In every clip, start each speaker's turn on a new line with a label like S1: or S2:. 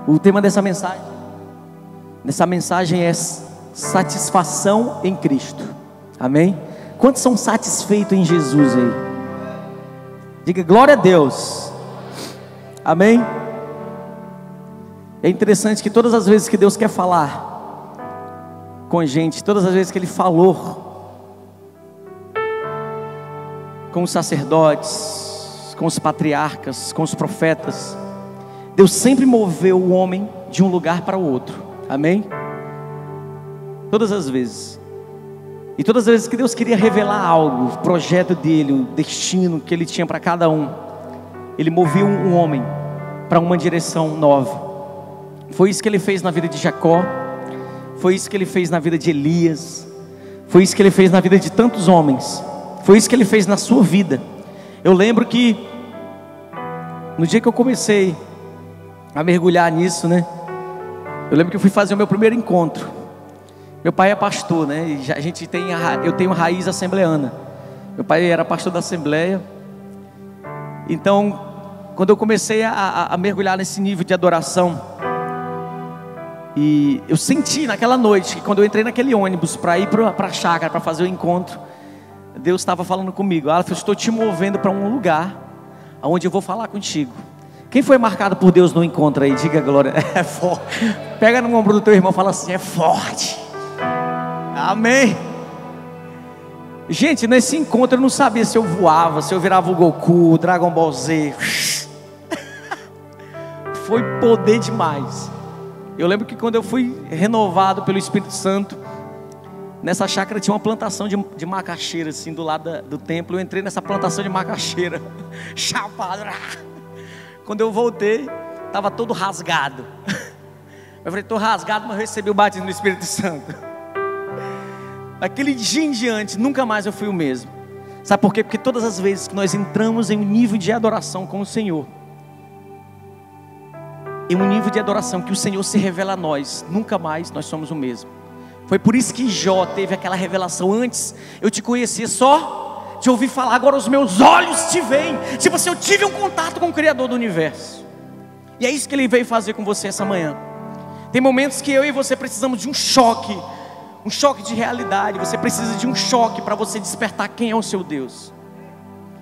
S1: O tema dessa mensagem é satisfação em Cristo. Amém? Quantos são satisfeitos em Jesus aí? Diga glória a Deus. Amém? É interessante que todas as vezes que Deus quer falar com a gente, todas as vezes que Ele falou com os sacerdotes, com os patriarcas, com os profetas, Deus sempre moveu o homem de um lugar para o outro. Amém? Todas as vezes. E todas as vezes que Deus queria revelar algo, o projeto dele, o destino que Ele tinha para cada um, Ele movia um homem para uma direção nova. Foi isso que Ele fez na vida de Jacó, foi isso que Ele fez na vida de Elias, foi isso que Ele fez na vida de tantos homens, foi isso que Ele fez na sua vida. Eu lembro que no dia que eu comecei a mergulhar nisso, né? Eu lembro que eu fui fazer o meu primeiro encontro. Meu pai é pastor, né? E eu tenho raiz assembleana. Meu pai era pastor da Assembleia. Então, quando eu comecei a mergulhar nesse nível de adoração, e eu senti naquela noite, que quando eu entrei naquele ônibus para ir para a chácara, para fazer o encontro, Deus estava falando comigo: Aleph, eu estou te movendo para um lugar onde eu vou falar contigo. Quem foi marcado por Deus no encontro aí? Diga glória. É forte. Pega no ombro do teu irmão e fala assim: é forte. Amém. Gente, nesse encontro eu não sabia se eu voava, se eu virava o Goku, o Dragon Ball Z. Foi poder demais. Eu lembro que quando eu fui renovado pelo Espírito Santo, nessa chácara tinha uma plantação de macaxeira assim do lado do templo. Eu entrei nessa plantação de macaxeira, chapado. Quando eu voltei, estava todo rasgado. Eu falei: estou rasgado, mas eu recebi o batismo do Espírito Santo. Daquele dia em diante, nunca mais eu fui o mesmo. Sabe por quê? Porque todas as vezes que nós entramos em um nível de adoração com o Senhor, em um nível de adoração que o Senhor se revela a nós, nunca mais nós somos o mesmo. Foi por isso que Jó teve aquela revelação: antes eu te conhecia só de ouvir falar, agora os meus olhos te veem. Tipo assim, eu tive um contato com o Criador do Universo. E é isso que Ele veio fazer com você essa manhã. Tem momentos que eu e você precisamos de um choque de realidade. Você precisa de um choque para você despertar quem é o seu Deus.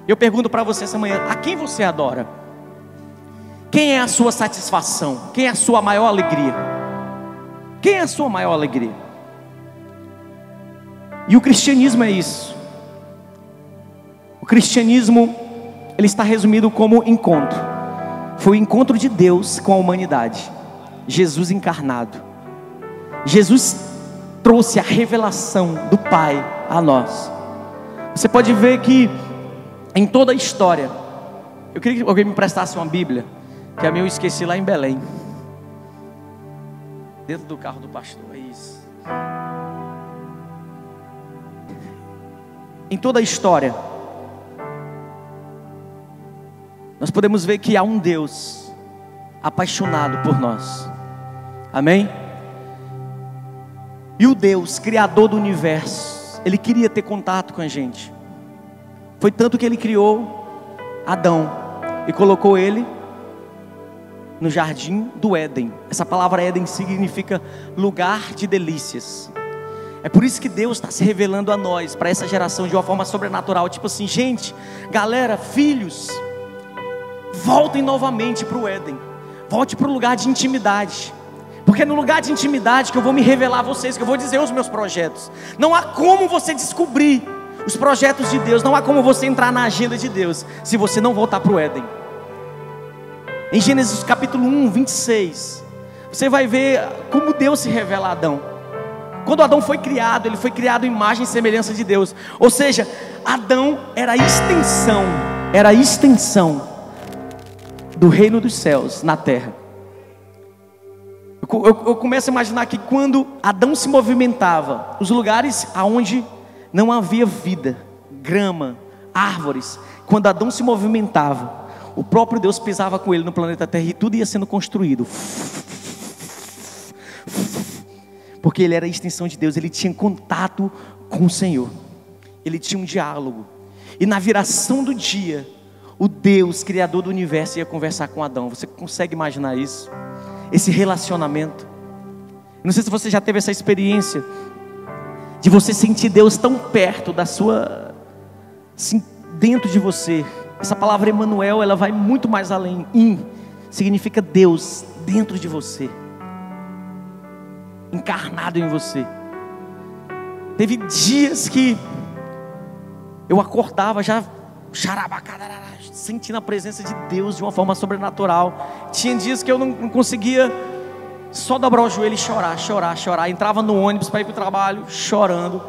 S1: Eu pergunto para você essa manhã: a quem você adora? Quem é a sua satisfação? Quem é a sua maior alegria? Quem é a sua maior alegria? E o cristianismo é isso. O cristianismo, ele está resumido como encontro. Foi o encontro de Deus com a humanidade. Jesus encarnado. Jesus trouxe a revelação do Pai a nós. Você pode ver que em toda a história, eu queria que alguém me prestasse uma Bíblia, que a minha eu esqueci lá em Belém, dentro do carro do pastor. É isso. Em toda a história, nós podemos ver que há um Deus apaixonado por nós. Amém? E o Deus, Criador do Universo, Ele queria ter contato com a gente. Foi tanto que Ele criou Adão e colocou ele no jardim do Éden. Essa palavra Éden significa lugar de delícias. É por isso que Deus está se revelando a nós, para essa geração, de uma forma sobrenatural. Tipo assim: gente, galera, filhos, voltem novamente para o Éden. Volte para o lugar de intimidade. Porque é no lugar de intimidade que eu vou me revelar a vocês, que eu vou dizer os meus projetos. Não há como você descobrir os projetos de Deus, não há como você entrar na agenda de Deus, se você não voltar para o Éden. Em Gênesis capítulo 1, 26, você vai ver como Deus se revela a Adão. Quando Adão foi criado, ele foi criado em imagem e semelhança de Deus. Ou seja, Adão era a extensão do reino dos céus na terra. Eu começo a imaginar que quando Adão se movimentava, os lugares aonde não havia vida, grama, árvores, quando Adão se movimentava, o próprio Deus pisava com ele no planeta Terra e tudo ia sendo construído. Porque ele era a extensão de Deus, ele tinha contato com o Senhor, ele tinha um diálogo. E na viração do dia, o Deus, Criador do Universo, ia conversar com Adão. Você consegue imaginar isso? esse relacionamento. Não sei se você já teve essa experiência de você sentir Deus tão perto da sua, assim, dentro de você. Essa palavra Emanuel, ela vai muito mais além. Significa Deus dentro de você, encarnado em você. Teve dias que eu acordava já sentindo a presença de Deus de uma forma sobrenatural. Tinha dias que eu não conseguia só dobrar o joelho e chorar. Entrava no ônibus para ir para o trabalho chorando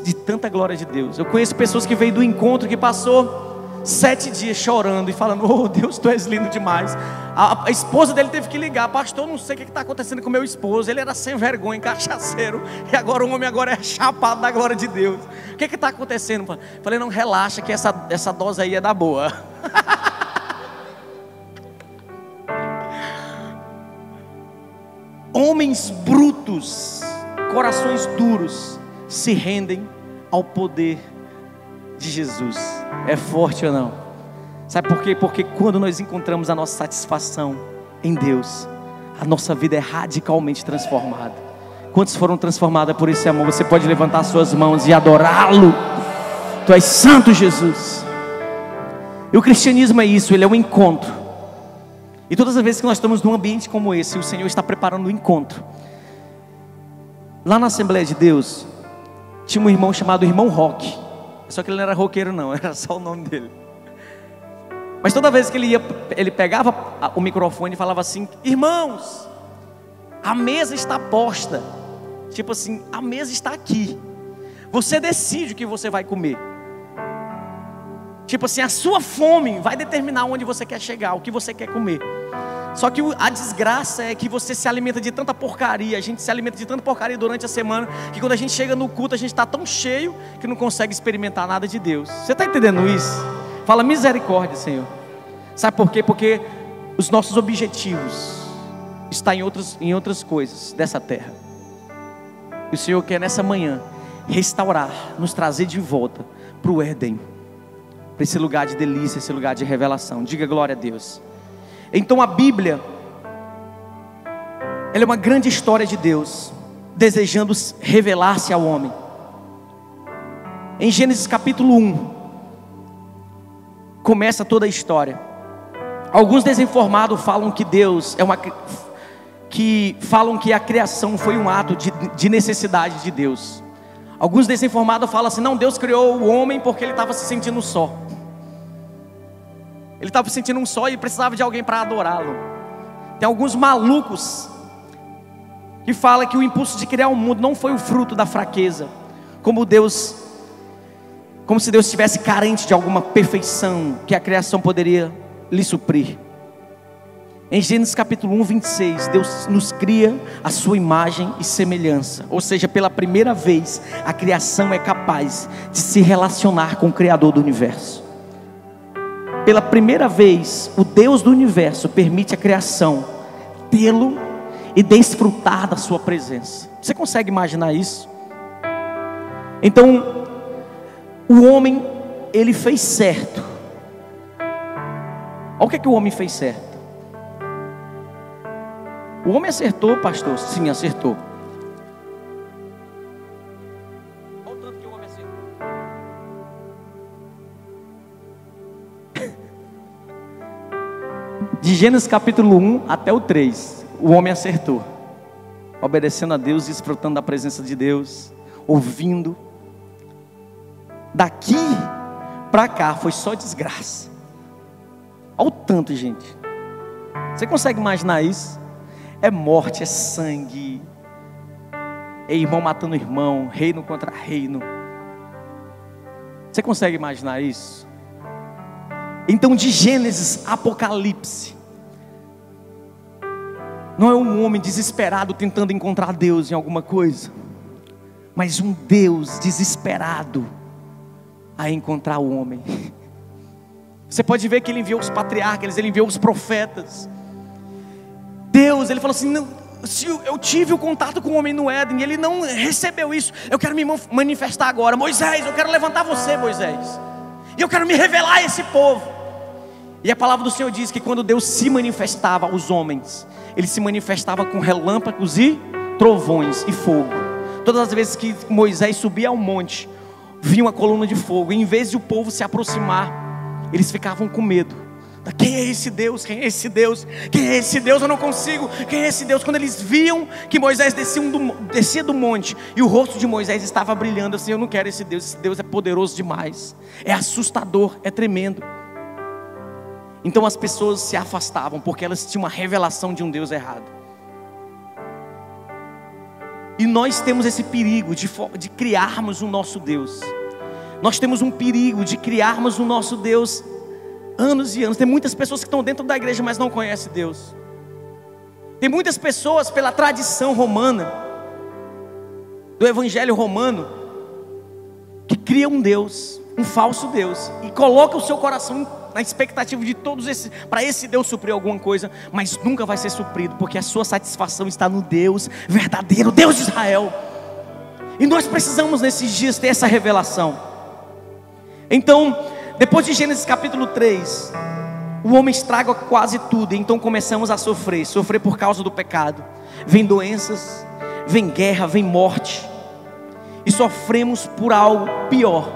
S1: de tanta glória de Deus. Eu conheço pessoas que veio do encontro que passou 7 dias chorando e falando: oh Deus, tu és lindo demais. A esposa dele teve que ligar: pastor, não sei o que está acontecendo com meu esposo, ele era sem vergonha, cachaceiro, e agora o homem agora é chapado da glória de Deus. O que está acontecendo? Falei: não, relaxa que essa dose aí é da boa. Homens brutos, corações duros, se rendem ao poder de Jesus. É forte ou não? Sabe por quê? Porque quando nós encontramos a nossa satisfação em Deus, a nossa vida é radicalmente transformada. Quantos foram transformados por esse amor? Você pode levantar suas mãos e adorá-lo. Tu és santo, Jesus. E o cristianismo é isso, ele é um encontro. E todas as vezes que nós estamos num ambiente como esse, o Senhor está preparando um encontro. Lá na Assembleia de Deus, tinha um irmão chamado Irmão Rock. Só que ele não era roqueiro não, era só o nome dele. Mas toda vez que ele pegava o microfone e falava assim: irmãos, a mesa está posta. Tipo assim, a mesa está aqui. Você decide o que você vai comer. Tipo assim, a sua fome vai determinar onde você quer chegar, o que você quer comer. Só que a desgraça é que você se alimenta de tanta porcaria. A gente se alimenta de tanta porcaria durante a semana, que quando a gente chega no culto, a gente está tão cheio que não consegue experimentar nada de Deus. Você está entendendo isso? Fala misericórdia, Senhor. Sabe por quê? Porque os nossos objetivos estão em outras coisas dessa terra. E o Senhor quer nessa manhã restaurar, nos trazer de volta para o Éden, para esse lugar de delícia, esse lugar de revelação. Diga glória a Deus. Então a Bíblia, ela é uma grande história de Deus desejando revelar-se ao homem. Em Gênesis capítulo 1 começa toda a história. Alguns desinformados falam que Deus falam que a criação foi um ato de necessidade de Deus. Alguns desinformados falam assim: não, Deus criou o homem porque ele estava se sentindo só. Ele estava se sentindo um só e precisava de alguém para adorá-lo. Tem alguns malucos que falam que o impulso de criar o mundo não foi o fruto da fraqueza, como se Deus estivesse carente de alguma perfeição que a criação poderia lhe suprir. Em Gênesis capítulo 1, 26, Deus nos cria a sua imagem e semelhança. Ou seja, pela primeira vez, a criação é capaz de se relacionar com o Criador do universo. Pela primeira vez, o Deus do universo permite a criação tê-lo e desfrutar da sua presença. Você consegue imaginar isso? Então, o homem, ele fez certo. Olha o que o homem fez certo. O homem acertou, pastor? Sim, acertou. Olha o tanto que o homem acertou. De Gênesis capítulo 1 até o 3, o homem acertou, obedecendo a Deus, desfrutando da presença de Deus, ouvindo. Daqui para cá foi só desgraça. Olha o tanto, gente. Você consegue imaginar isso? É morte, é sangue, é irmão matando irmão, reino contra reino. Você consegue imaginar isso? Então, de Gênesis a Apocalipse, não é um homem desesperado tentando encontrar Deus em alguma coisa, mas um Deus desesperado a encontrar o homem. Você pode ver que ele enviou os patriarcas, ele enviou os profetas. Deus, ele falou assim: não, se eu tive o contato com o homem no Éden, ele não recebeu isso, eu quero me manifestar agora. Moisés, eu quero levantar você, Moisés, e eu quero me revelar a esse povo. E a palavra do Senhor diz que quando Deus se manifestava aos homens, ele se manifestava com relâmpagos e trovões e fogo. Todas as vezes que Moisés subia ao monte, vinha uma coluna de fogo, e em vez de o povo se aproximar, eles ficavam com medo. Quem é esse Deus? Quem é esse Deus? Quem é esse Deus? Eu não consigo. Quem é esse Deus? Quando eles viam que Moisés descia do monte e o rosto de Moisés estava brilhando, assim, eu não quero esse Deus é poderoso demais, é assustador, é tremendo. Então as pessoas se afastavam, porque elas tinham uma revelação de um Deus errado. E nós temos esse perigo de criarmos o nosso Deus. Nós temos um perigo de criarmos o nosso Deus anos e anos. Tem muitas pessoas que estão dentro da igreja, mas não conhecem Deus. Tem muitas pessoas, pela tradição romana, do evangelho romano, que criam um Deus, um falso Deus, e colocam o seu coração na expectativa de para esse Deus suprir alguma coisa, mas nunca vai ser suprido, porque a sua satisfação está no Deus verdadeiro, Deus de Israel. E nós precisamos nesses dias ter essa revelação. Então, depois de Gênesis capítulo 3, o homem estraga quase tudo, então começamos a sofrer por causa do pecado. Vem doenças, vem guerra, vem morte, e sofremos por algo pior,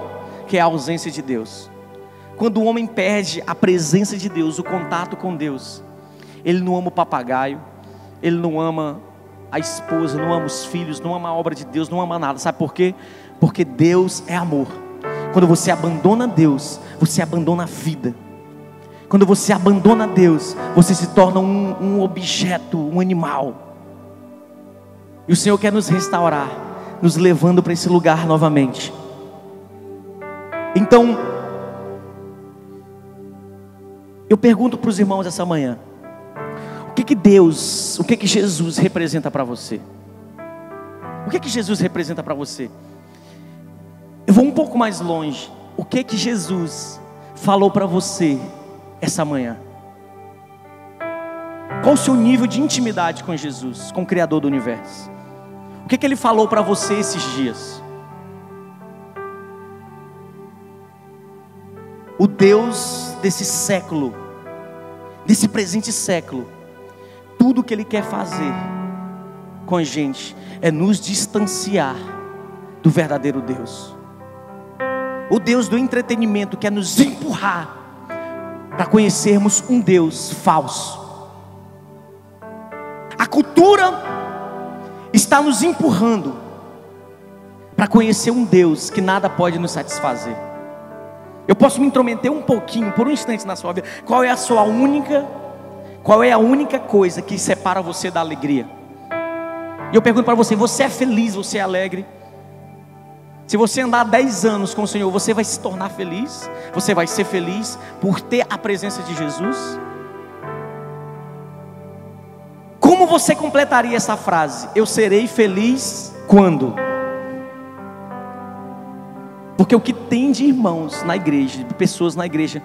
S1: que é a ausência de Deus. Quando o homem perde a presença de Deus, o contato com Deus, ele não ama o papagaio, ele não ama a esposa, não ama os filhos, não ama a obra de Deus, não ama nada. Sabe por quê? Porque Deus é amor. Quando você abandona Deus, você abandona a vida. Quando você abandona Deus, você se torna um objeto, um animal. E o Senhor quer nos restaurar, nos levando para esse lugar novamente. Então, eu pergunto para os irmãos essa manhã: o que Jesus representa para você? O que Jesus representa para você? Eu vou um pouco mais longe. O que Jesus falou para você essa manhã? Qual o seu nível de intimidade com Jesus, com o Criador do Universo? O que Ele falou para você esses dias? O Deus desse século, desse presente século, tudo que Ele quer fazer com a gente é nos distanciar do verdadeiro Deus. O Deus do entretenimento quer nos empurrar para conhecermos um Deus falso. A cultura está nos empurrando para conhecer um Deus que nada pode nos satisfazer. Eu posso me intrometer um pouquinho, por um instante na sua vida. Qual é a única coisa que separa você da alegria? E eu pergunto para você: você é feliz, você é alegre? Se você andar 10 anos com o Senhor, você vai se tornar feliz? Você vai ser feliz por ter a presença de Jesus? Como você completaria essa frase? Eu serei feliz quando? Porque o que tem de irmãos na igreja, de pessoas na igreja,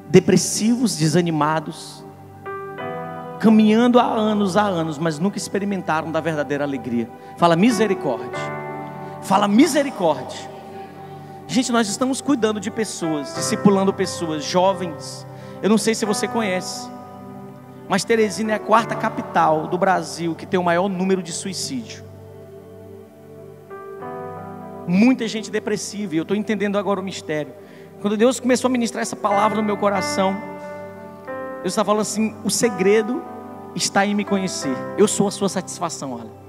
S1: depressivos, desanimados, caminhando há anos, mas nunca experimentaram da verdadeira alegria. Fala misericórdia. Fala misericórdia. Gente, nós estamos cuidando de pessoas, discipulando pessoas, jovens. Eu não sei se você conhece, mas Teresina é a 4ª capital do Brasil que tem o maior número de suicídio. Muita gente depressiva, e eu estou entendendo agora o mistério. Quando Deus começou a ministrar essa palavra no meu coração, Deus está falando assim: o segredo está em me conhecer. Eu sou a sua satisfação, olha.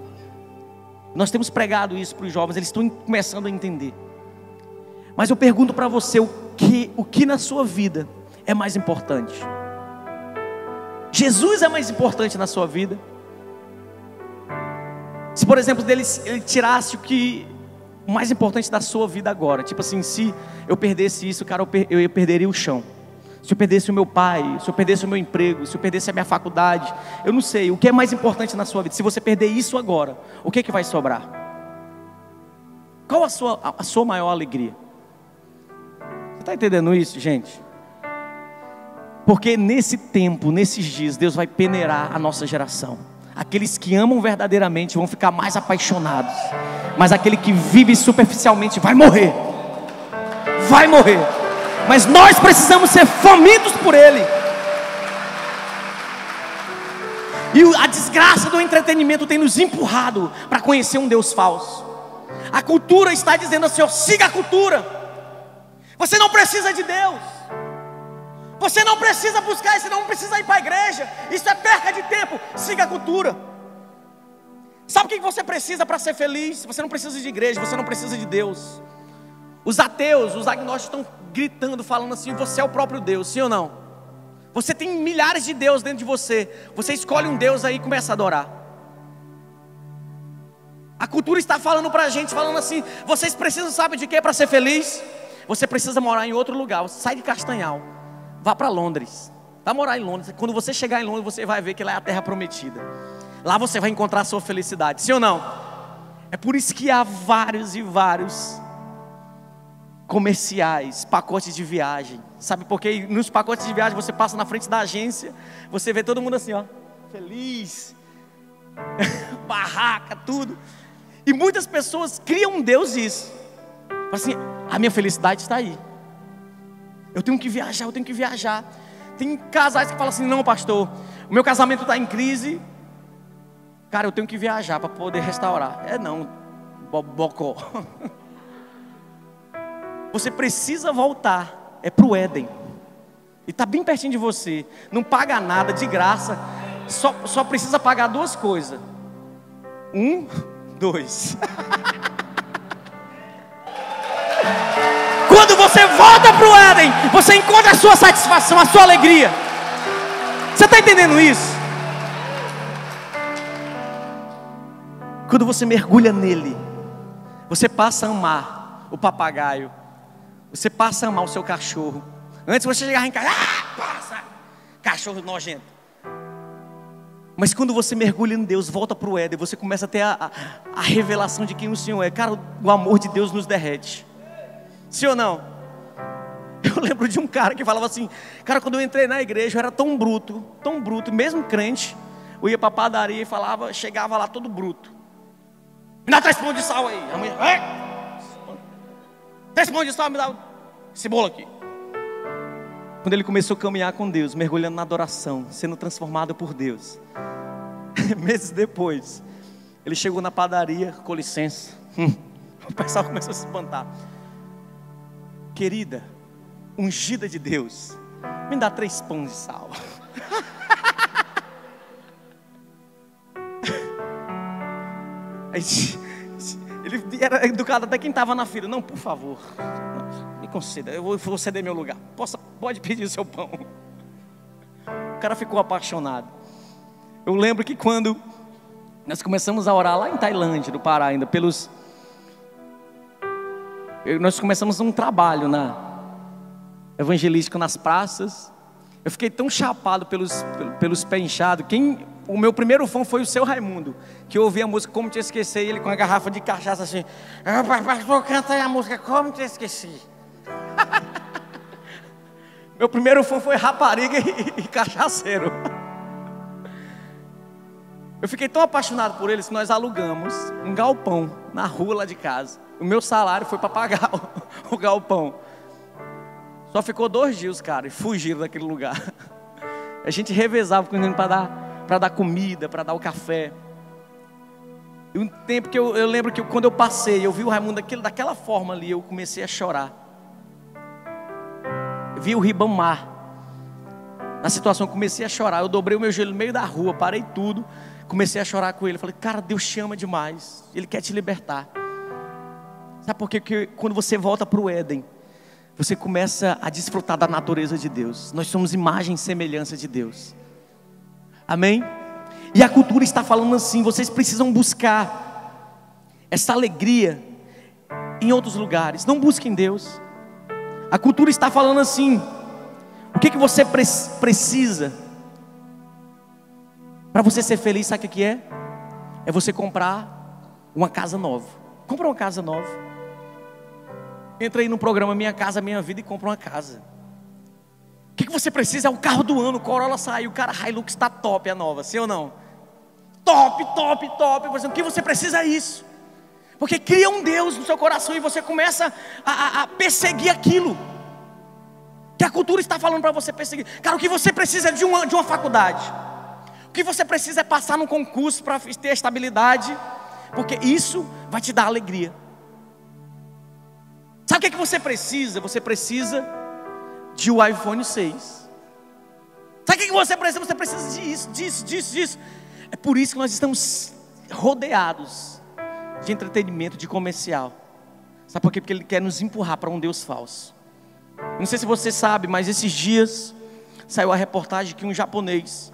S1: Nós temos pregado isso para os jovens, eles estão começando a entender. Mas eu pergunto para você: o que na sua vida é mais importante? Jesus é mais importante na sua vida? Se por exemplo ele tirasse o mais importante da sua vida agora, tipo assim, se eu perdesse isso, cara, eu perderia o chão. Se eu perdesse o meu pai, se eu perdesse o meu emprego, se eu perdesse a minha faculdade, eu não sei, o que é mais importante na sua vida? Se você perder isso agora, o que vai sobrar? Qual a sua maior alegria? Você está entendendo isso, gente? Porque nesse tempo, nesses dias, Deus vai peneirar a nossa geração. Aqueles que amam verdadeiramente vão ficar mais apaixonados, mas aquele que vive superficialmente vai morrer. Vai morrer. Mas nós precisamos ser famintos por Ele. E a desgraça do entretenimento tem nos empurrado para conhecer um Deus falso. A cultura está dizendo assim, ó, siga a cultura. Você não precisa de Deus. Você não precisa buscar, você não precisa ir para a igreja. Isso é perca de tempo. Siga a cultura. Sabe o que você precisa para ser feliz? Você não precisa de igreja, você não precisa de Deus. Os ateus, os agnósticos estão gritando, falando assim, você é o próprio Deus, sim ou não? Você tem milhares de deuses dentro de você. Você escolhe um Deus aí e começa a adorar. A cultura está falando para a gente, falando assim, vocês precisam, sabe de quê para ser feliz? Você precisa morar em outro lugar. Sai de Castanhal, vá para Londres. Vai morar em Londres. Quando você chegar em Londres, você vai ver que lá é a terra prometida. Lá você vai encontrar a sua felicidade, sim ou não? É por isso que há vários e vários comerciais, pacotes de viagem. Sabe por quê? Nos pacotes de viagem você passa na frente da agência, você vê todo mundo assim, ó, feliz, barraca, tudo. E muitas pessoas criam um Deus disso. Assim, a minha felicidade está aí. Eu tenho que viajar, eu tenho que viajar. Tem casais que falam assim, não pastor, o meu casamento está em crise. Cara, eu tenho que viajar para poder restaurar. É não, bocó. Você precisa voltar, é para o Éden. E está bem pertinho de você. Não paga nada, de graça. Só precisa pagar duas coisas. 1, 2. Quando você volta para o Éden, você encontra a sua satisfação, a sua alegria. Você está entendendo isso? Quando você mergulha nele, você passa a amar o papagaio. Você passa a amar o seu cachorro. Antes você chegava em casa, passa, cachorro nojento. Mas quando você mergulha em Deus, volta para o Éden, você começa a ter a revelação de quem o Senhor é. Cara, o amor de Deus nos derrete. Sim ou não? Eu lembro de um cara que falava assim, cara, quando eu entrei na igreja eu era tão bruto, mesmo crente. Eu ia para a padaria e falava, chegava lá todo bruto. Me dá 3 pães de sal aí. A mulher, 3 pães de sal, me dá esse bolo aqui. Quando ele começou a caminhar com Deus, mergulhando na adoração, sendo transformado por Deus, meses depois, ele chegou na padaria, com licença, o pessoal começou a se espantar. Querida, ungida de Deus, me dá 3 pães de sal. Ele era educado até quem estava na fila. Não, por favor, me conceda, eu vou ceder meu lugar. Pode pedir o seu pão. O cara ficou apaixonado. Eu lembro que quando nós começamos a orar lá em Tailândia, no Pará ainda, nós começamos um trabalho evangelístico nas praças. Eu fiquei tão chapado pelos pés inchados. O meu primeiro fã foi o seu Raimundo, que eu ouvi a música Como Te Esqueci, ele com a garrafa de cachaça assim, pastor, canta aí a música Como Te Esqueci. Meu primeiro fã foi rapariga e cachaceiro. Eu fiquei tão apaixonado por eles que nós alugamos um galpão na rua lá de casa. O meu salário foi para pagar o galpão. Só ficou 2 dias, cara, e fugiram daquele lugar. A gente revezava com ele para dar comida, para dar o café. E um tempo que eu lembro que quando eu passei, eu vi o Raimundo daquela forma ali, eu comecei a chorar. Eu vi o Ribamar. Na situação, eu comecei a chorar. Eu dobrei o meu joelho no meio da rua, parei tudo, comecei a chorar com ele. Falei, cara, Deus te ama demais, Ele quer te libertar. Sabe por quê? Porque quando você volta para o Éden, você começa a desfrutar da natureza de Deus. Nós somos imagem e semelhança de Deus. Amém? E a cultura está falando assim, vocês precisam buscar essa alegria em outros lugares. Não busquem Deus. A cultura está falando assim, o que você precisa para você ser feliz, sabe o que é? É você comprar uma casa nova. Compra uma casa nova. Entra aí no programa Minha Casa Minha Vida e compra uma casa. O que você precisa é o carro do ano. O Corolla saiu, cara, a Hilux está top, a nova, sim ou não? Top. O que você precisa é isso. Porque cria um Deus no seu coração e você começa a perseguir aquilo que a cultura está falando para você perseguir. Cara, o que você precisa é de uma faculdade. que você precisa é passar num concurso para ter estabilidade, porque isso vai te dar alegria. Sabe o que você precisa? Você precisa de um iPhone 6. Sabe o que você precisa? Você precisa disso. É por isso que nós estamos rodeados de entretenimento, de comercial. Sabe por quê? Porque ele quer nos empurrar para um Deus falso. Não sei se você sabe, mas esses dias saiu a reportagem que um japonês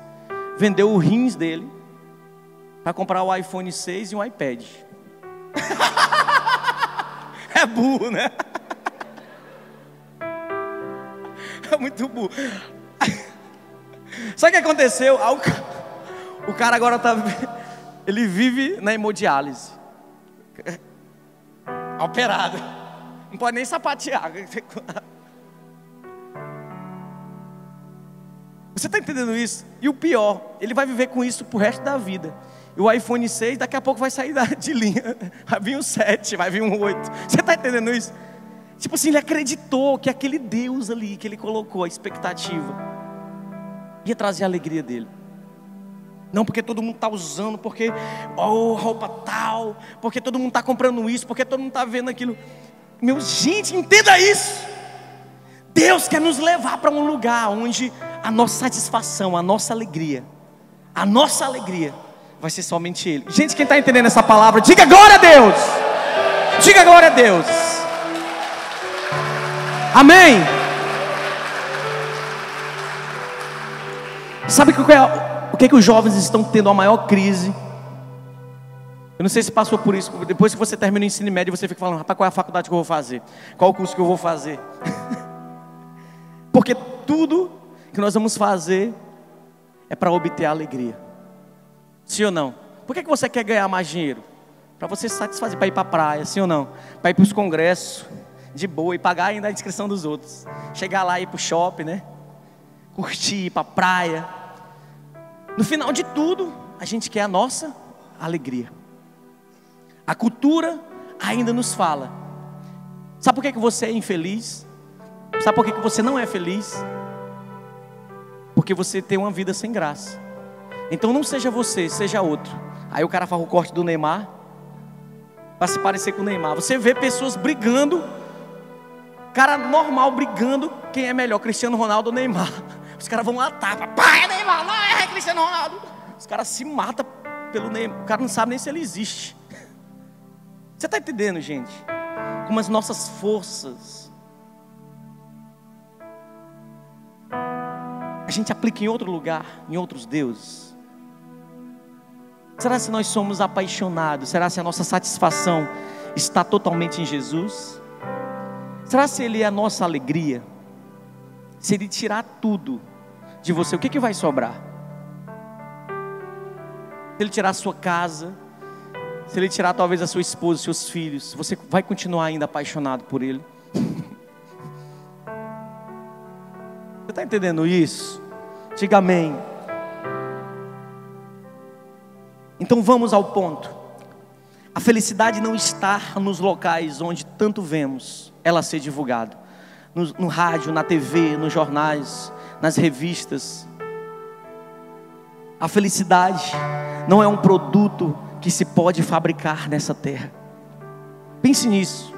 S1: vendeu o rins dele para comprar o iPhone 6 e um iPad. É burro, né? É muito burro. Sabe o que aconteceu? O cara agora ele vive na hemodiálise, operado, não pode nem sapatear. Você está entendendo isso? E o pior, ele vai viver com isso pro resto da vida. E o iPhone 6 daqui a pouco vai sair de linha. Vai vir um 7, vai vir um 8. Você está entendendo isso? Tipo assim, ele acreditou que aquele Deus ali que ele colocou, a expectativa, ia trazer a alegria dele. Não porque todo mundo está usando, porque roupa tal, porque todo mundo está comprando isso, porque todo mundo está vendo aquilo. Gente, entenda isso. Deus quer nos levar para um lugar onde a nossa satisfação, a nossa alegria vai ser somente Ele. Gente, quem está entendendo essa palavra, diga glória a Deus. Diga glória a Deus. Amém. Sabe o que os jovens estão tendo a maior crise? Eu não sei se passou por isso. Depois que você termina o ensino médio, você fica falando: rapaz, qual é a faculdade que eu vou fazer? Qual o curso que eu vou fazer? Porque tudo que nós vamos fazer é para obter a alegria. Sim ou não? Por que você quer ganhar mais dinheiro? Para você se satisfazer, para ir para a praia, sim ou não? Para ir para os congressos de boa e pagar ainda a inscrição dos outros. Chegar lá e ir para o shopping, né? Curtir, ir para a praia. No final de tudo, a gente quer a nossa alegria. A cultura ainda nos fala. Sabe por que você é infeliz? Sabe por que você não é feliz? Porque você tem uma vida sem graça. Então não seja você, seja outro. Aí o cara faz o corte do Neymar para se parecer com o Neymar. Você vê pessoas brigando, cara normal brigando, quem é melhor, Cristiano Ronaldo ou Neymar? Os caras vão matar, pai, é Neymar, não é Cristiano Ronaldo. Os caras se matam pelo Neymar, o cara não sabe nem se ele existe. Você está entendendo, gente? Como as nossas forças a gente aplica em outro lugar, em outros deuses. Será se nós somos apaixonados? Será se a nossa satisfação está totalmente em Jesus? Será se Ele é a nossa alegria? Se Ele tirar tudo de você, o que vai sobrar? Se Ele tirar a sua casa, se Ele tirar talvez a sua esposa, seus filhos, você vai continuar ainda apaixonado por Ele? Você está entendendo isso? Diga amém. Então vamos ao ponto. A felicidade não está nos locais onde tanto vemos ela ser divulgada. No rádio, na TV, nos jornais, nas revistas. A felicidade não é um produto que se pode fabricar nessa terra. Pense nisso.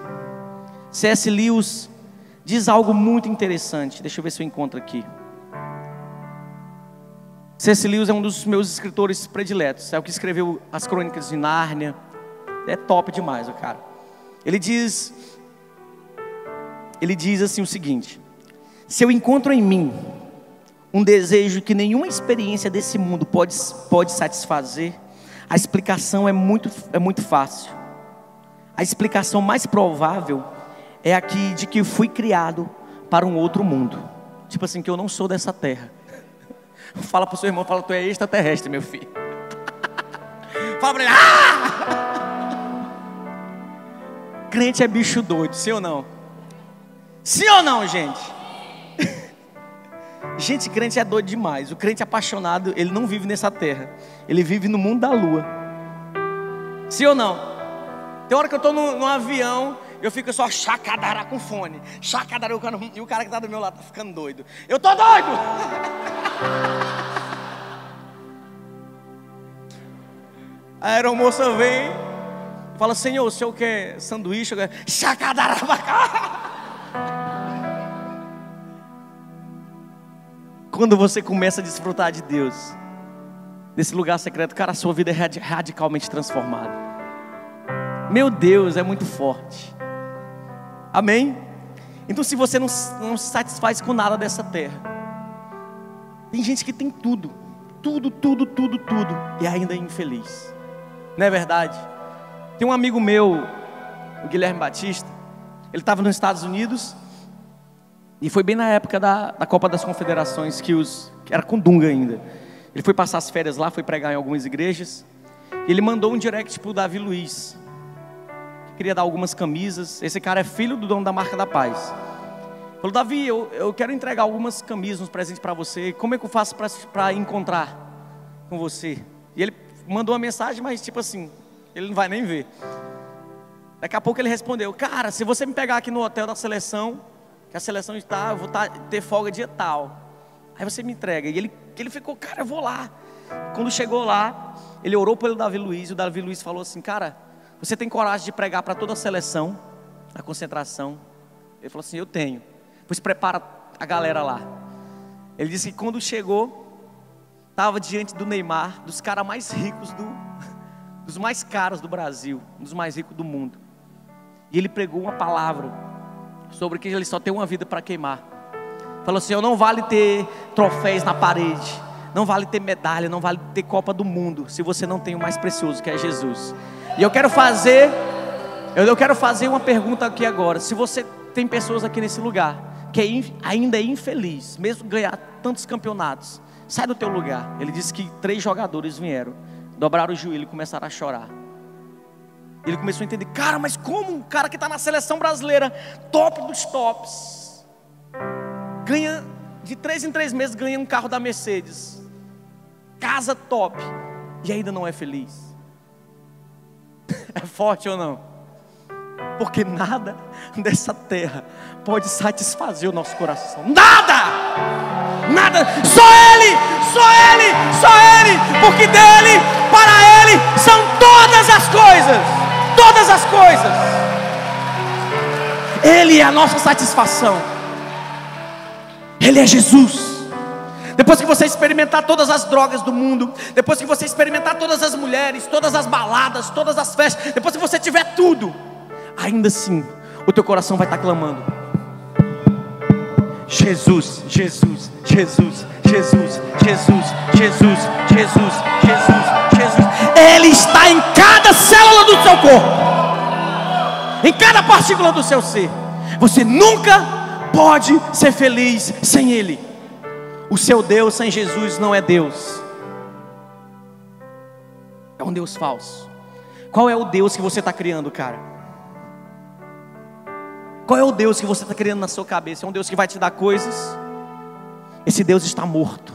S1: C.S. Lewis diz algo muito interessante. Deixa eu ver se eu encontro aqui. C.S. Lewis é um dos meus escritores prediletos. É o que escreveu as Crônicas de Nárnia. É top demais o cara. Ele diz assim o seguinte: se eu encontro em mim um desejo que nenhuma experiência desse mundo pode satisfazer, a explicação é muito fácil. A explicação mais provável é aqui de que eu fui criado para um outro mundo. Tipo assim, que eu não sou dessa terra. Fala para o seu irmão, fala: tu é extraterrestre, meu filho. Fala para ele: crente é bicho doido, sim ou não? Sim ou não, gente? Gente, crente é doido demais. O crente apaixonado, ele não vive nessa terra. Ele vive no mundo da lua. Sim ou não? Tem hora que eu estou num avião, eu fico só chacadará com fone. Chacadará, e o cara que está do meu lado está ficando doido. Eu estou doido! A aeromoça vem e fala: Senhor, o senhor quer sanduíche? Chacadarabacá. Quando você começa a desfrutar de Deus, nesse lugar secreto, cara, a sua vida é radicalmente transformada. Meu Deus, é muito forte. Amém? Então, se você não se satisfaz com nada dessa terra, tem gente que tem tudo, e ainda é infeliz. Não é verdade? Tem um amigo meu, o Guilherme Batista. Ele estava nos Estados Unidos, e foi bem na época da Copa das Confederações, que era com Dunga ainda. Ele foi passar as férias lá, foi pregar em algumas igrejas, e ele mandou um direct pro Davi Luiz, que queria dar algumas camisas. Esse cara é filho do dono da Marca da Paz. Falou: Davi, eu quero entregar algumas camisas, uns presentes para você. Como é que eu faço para encontrar com você? E ele mandou uma mensagem, mas tipo assim, ele não vai nem ver. Daqui a pouco ele respondeu: cara, se você me pegar aqui no hotel da seleção, que a seleção está, eu vou ter folga dia tal, aí você me entrega. E ele ficou: cara, eu vou lá. Quando chegou lá, ele orou pelo Davi Luiz, e o Davi Luiz falou assim: cara, você tem coragem de pregar para toda a seleção, a concentração? Ele falou assim: eu tenho. Pois prepara a galera lá. Ele disse que quando chegou, estava diante do Neymar, dos caras mais ricos, dos mais caros do Brasil, dos mais ricos do mundo. E ele pregou uma palavra sobre que ele só tem uma vida para queimar. Falou assim: não vale ter troféus na parede, não vale ter medalha, não vale ter Copa do Mundo, se você não tem o mais precioso, que é Jesus. E eu quero fazer uma pergunta aqui agora. Se você tem pessoas aqui nesse lugar que ainda é infeliz, mesmo ganhar tantos campeonatos, sai do teu lugar. Ele disse que 3 jogadores vieram, dobraram o joelho e começaram a chorar. Ele começou a entender: cara, mas como um cara que está na seleção brasileira, top dos tops, ganha de 3 em 3 meses, ganha um carro da Mercedes, casa top, e ainda não é feliz? É forte ou não? Porque nada dessa terra pode satisfazer o nosso coração. Nada! Nada! Só Ele! Porque dele, para Ele, são todas as coisas. Todas as coisas. Ele é a nossa satisfação. Ele é Jesus. Depois que você experimentar todas as drogas do mundo, depois que você experimentar todas as mulheres, todas as baladas, todas as festas, depois que você tiver tudo, ainda assim o teu coração vai estar clamando: Jesus, Jesus, Jesus, Jesus, Jesus, Jesus, Jesus, Jesus, Jesus. Ele está em cada célula do seu corpo, em cada partícula do seu ser. Você nunca pode ser feliz sem Ele. O seu Deus sem Jesus não é Deus. É um Deus falso. Qual é o Deus que você está criando, cara? Qual é o Deus que você está criando na sua cabeça? É um Deus que vai te dar coisas? Esse Deus está morto.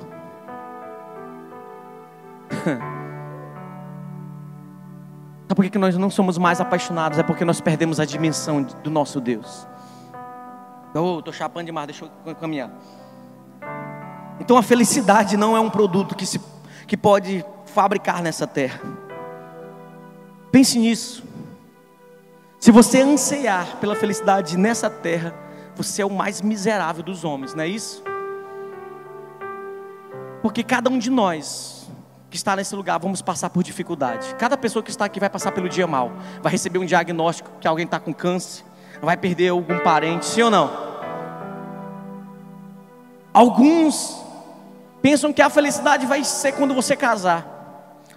S1: Sabe por que nós não somos mais apaixonados? É porque nós perdemos a dimensão do nosso Deus. Estou chapando demais, deixa eu caminhar. Então a felicidade não é um produto que pode fabricar nessa terra. Pense nisso. Se você ansiar pela felicidade nessa terra, você é o mais miserável dos homens, não é isso? Porque cada um de nós que está nesse lugar, vamos passar por dificuldade. Cada pessoa que está aqui vai passar pelo dia mal. Vai receber um diagnóstico que alguém está com câncer, vai perder algum parente, sim ou não? Alguns pensam que a felicidade vai ser quando você casar.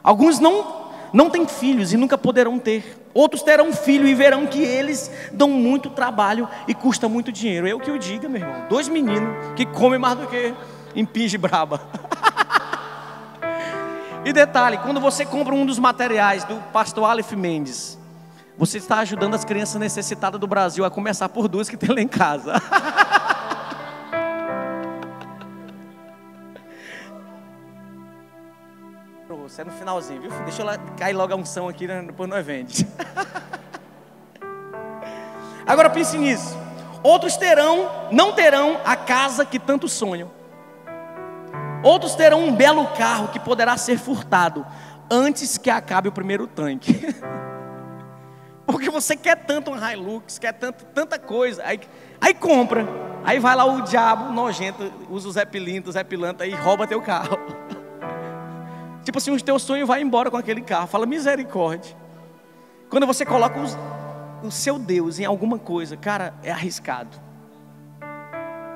S1: Alguns não têm filhos e nunca poderão ter. Outros terão filho e verão que eles dão muito trabalho e custa muito dinheiro. Eu que o diga, meu irmão. 2 meninos que comem mais do que empinge braba. E detalhe, quando você compra um dos materiais do pastor Aleph Mendes, você está ajudando as crianças necessitadas do Brasil, a começar por 2 que tem lá em casa. Você é no finalzinho, viu? Deixa eu lá cair logo a unção aqui, né? Depois nós vende. Agora pense nisso. Outros não terão a casa que tanto sonham. Outros terão um belo carro que poderá ser furtado. antes que acabe o primeiro tanque. Porque você quer tanto uma Hilux, quer tanta coisa, aí compra, aí vai lá o diabo nojento, usa o Zé Pilintra, o Zé Pilantra e rouba teu carro. Tipo assim, o teu sonho vai embora com aquele carro. Fala misericórdia. Quando você coloca o seu Deus em alguma coisa, cara, é arriscado.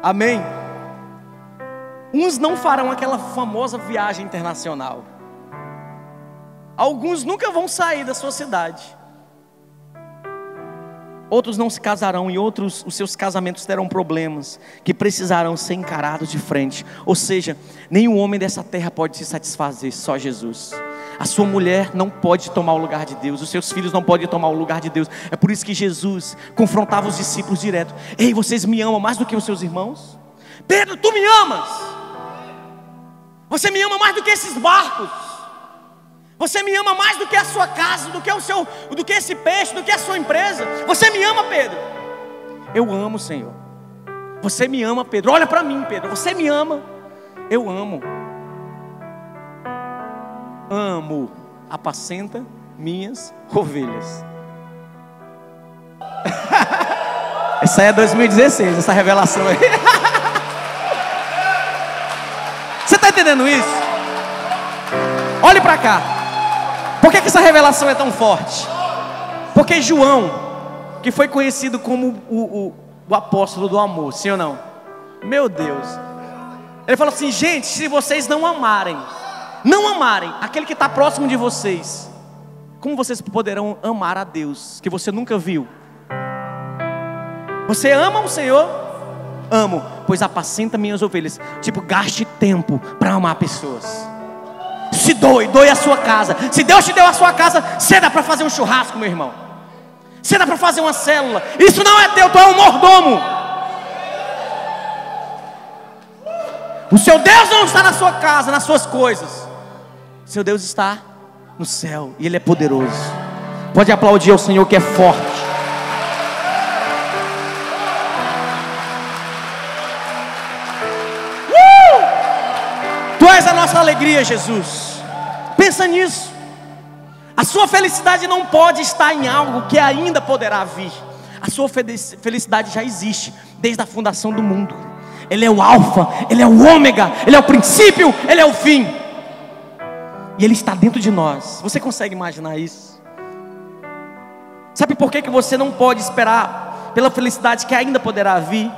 S1: Amém? Uns não farão aquela famosa viagem internacional. Alguns nunca vão sair da sua cidade. Outros não se casarão e outros, os seus casamentos terão problemas que precisarão ser encarados de frente. Ou seja, nenhum homem dessa terra pode se satisfazer, só Jesus. A sua mulher não pode tomar o lugar de Deus, os seus filhos não podem tomar o lugar de Deus. É por isso que Jesus confrontava os discípulos direto: ei, vocês me amam mais do que os seus irmãos? Pedro, tu me amas? Você me ama mais do que esses barcos? Você me ama mais do que a sua casa, do que esse peixe, do que a sua empresa? Você me ama, Pedro? Eu amo, Senhor. Você me ama, Pedro? Olha para mim, Pedro. Você me ama? Eu amo. Amo. Apacenta minhas ovelhas. Essa aí é 2016, essa revelação aí. Você está entendendo isso? Olhe para cá. Por que essa revelação é tão forte? Porque João, que foi conhecido como o apóstolo do amor, sim ou não? Meu Deus. Ele falou assim: gente, se vocês não amarem aquele que está próximo de vocês, como vocês poderão amar a Deus que você nunca viu? Você ama o Senhor? Amo, pois apacenta minhas ovelhas. Tipo, gaste tempo para amar pessoas. Se doe a sua casa. Se Deus te deu a sua casa, ceda para fazer um churrasco, meu irmão. Ceda para fazer uma célula. Isso não é teu, tu é um mordomo. O seu Deus não está na sua casa, nas suas coisas. O seu Deus está no céu e Ele é poderoso. Pode aplaudir ao Senhor que é forte. Tu és a nossa alegria, Jesus. Pensa nisso. A sua felicidade não pode estar em algo que ainda poderá vir. A sua felicidade já existe desde a fundação do mundo. Ele é o alfa, Ele é o ômega, Ele é o princípio, Ele é o fim. E Ele está dentro de nós. Você consegue imaginar isso? Sabe por que você não pode esperar pela felicidade que ainda poderá vir?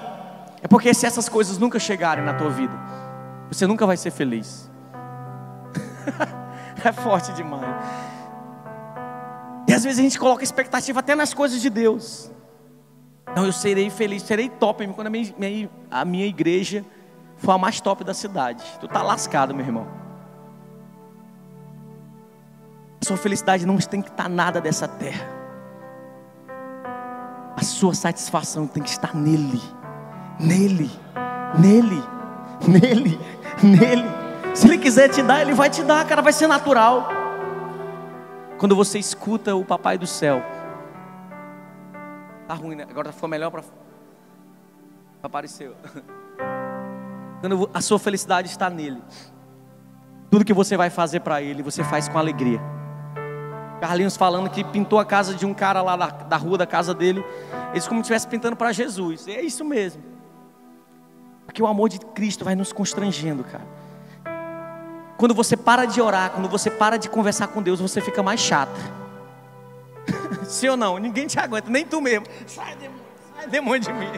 S1: É porque se essas coisas nunca chegarem na tua vida, você nunca vai ser feliz. É forte demais. E às vezes a gente coloca expectativa até nas coisas de Deus. Não, eu serei feliz, serei top. Quando a minha igreja foi a mais top da cidade. Tu tá lascado, meu irmão. A sua felicidade não tem que estar nada dessa terra. A sua satisfação tem que estar nele. Nele. Nele. Nele. Nele. Se Ele quiser te dar, Ele vai te dar, cara, vai ser natural. Quando você escuta o Papai do Céu. Tá ruim, né? Agora ficou melhor para apareceu. Quando a sua felicidade está nele, tudo que você vai fazer para Ele, você faz com alegria. Carlinhos falando que pintou a casa de um cara lá da rua da casa dele, eles como se estivesse pintando para Jesus. E é isso mesmo. Porque o amor de Cristo vai nos constrangendo, cara. Quando você para de orar, quando você para de conversar com Deus, você fica mais chata. Sim ou não? Ninguém te aguenta, nem tu mesmo. Sai demônio de mim.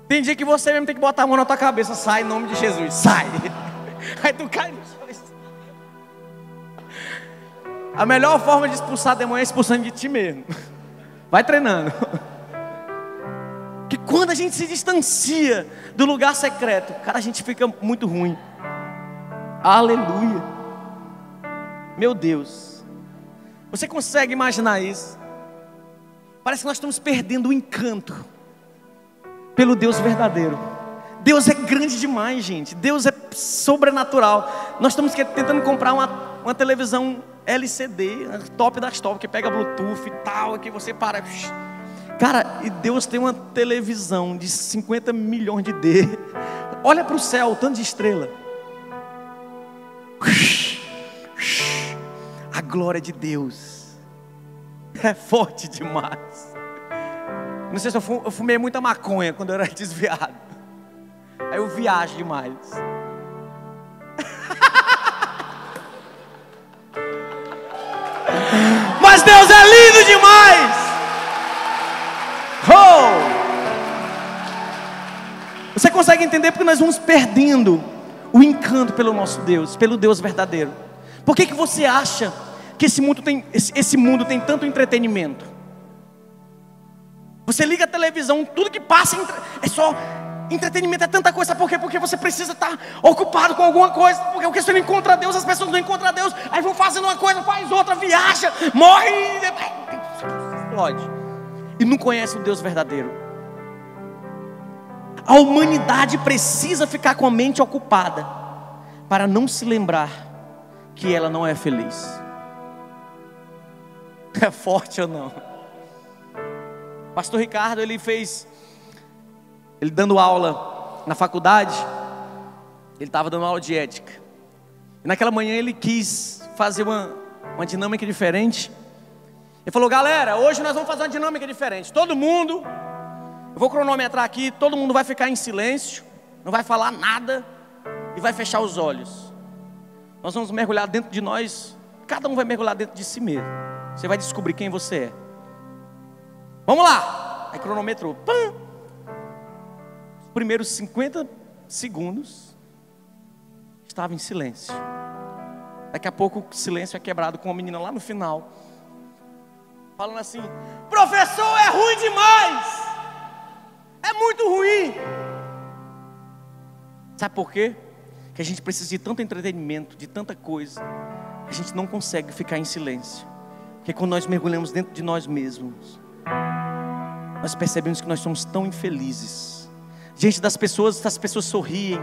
S1: Tem dia que você mesmo tem que botar a mão na tua cabeça. Sai em nome de Jesus, sai. Aí tu cai no chão. A melhor forma de expulsar demônio é expulsando de ti mesmo. Vai treinando. Que quando a gente se distancia do lugar secreto, cara, a gente fica muito ruim. Aleluia. Meu Deus. Você consegue imaginar isso? Parece que nós estamos perdendo o encanto pelo Deus verdadeiro. Deus é grande demais, gente. Deus é sobrenatural. Nós estamos tentando comprar uma televisão LCD, top das top, que pega Bluetooth e tal, que você para. Cara, e Deus tem uma televisão de 50 milhões de D. Olha para o céu, o tanto de estrela. glória de Deus é forte demais. Não sei se eu fumei muita maconha quando eu era desviado. Aí eu viajo demais. Mas Deus é lindo demais. Oh! Você consegue entender porque nós vamos perdendo o encanto pelo nosso Deus, pelo Deus verdadeiro? Por que você acha que esse mundo tem tanto entretenimento? Você liga a televisão, tudo que passa é só entretenimento, é tanta coisa. Por quê? Porque você precisa estar ocupado com alguma coisa. Porque você não encontra Deus, as pessoas não encontram Deus. Aí vão fazendo uma coisa, faz outra, viaja, morre e explode. E não conhece o Deus verdadeiro. A humanidade precisa ficar com a mente ocupada para não se lembrar que ela não é feliz. É forte ou não? Pastor Ricardo, ele dando aula na faculdade, ele estava dando aula de ética. E naquela manhã ele quis fazer uma dinâmica diferente. Ele falou: galera, hoje nós vamos fazer uma dinâmica diferente. Todo mundo, eu vou cronometrar aqui, todo mundo vai ficar em silêncio, não vai falar nada e vai fechar os olhos. Nós vamos mergulhar dentro de nós, cada um vai mergulhar dentro de si mesmo. Você vai descobrir quem você é. Vamos lá! Aí cronometrou. Pam! Os primeiros 50 segundos estava em silêncio. Daqui a pouco o silêncio é quebrado com uma menina lá no final falando assim: professor, é ruim demais! É muito ruim! Sabe por quê? Que a gente precisa de tanto entretenimento, de tanta coisa, a gente não consegue ficar em silêncio. Porque quando nós mergulhamos dentro de nós mesmos, nós percebemos que nós somos tão infelizes. Diante das pessoas, as pessoas sorriem,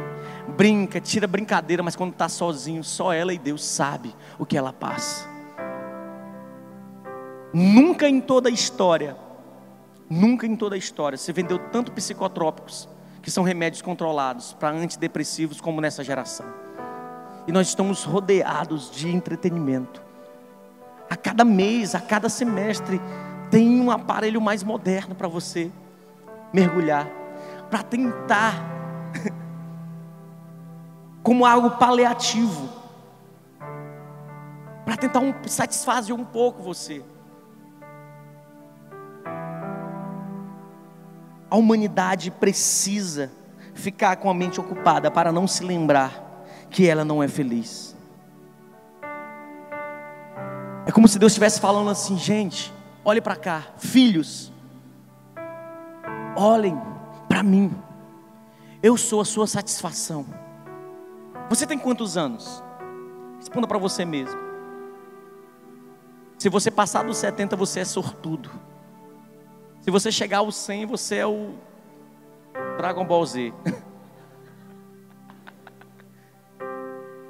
S1: brinca, tira brincadeira, mas quando está sozinho, só ela e Deus sabe o que ela passa. Nunca em toda a história se vendeu tanto psicotrópicos, que são remédios controlados, para antidepressivos, como nessa geração. E nós estamos rodeados de entretenimento. A cada mês, a cada semestre, tem um aparelho mais moderno para você mergulhar, para tentar, como algo paliativo, para tentar satisfazer um pouco você. A humanidade precisa ficar com a mente ocupada para não se lembrar que ela não é feliz. É como se Deus estivesse falando assim: gente, olhe para cá, filhos, olhem para mim, eu sou a sua satisfação. Você tem quantos anos? Responda para você mesmo. Se você passar dos 70, você é sortudo. Se você chegar aos 100, você é o Dragon Ball Z.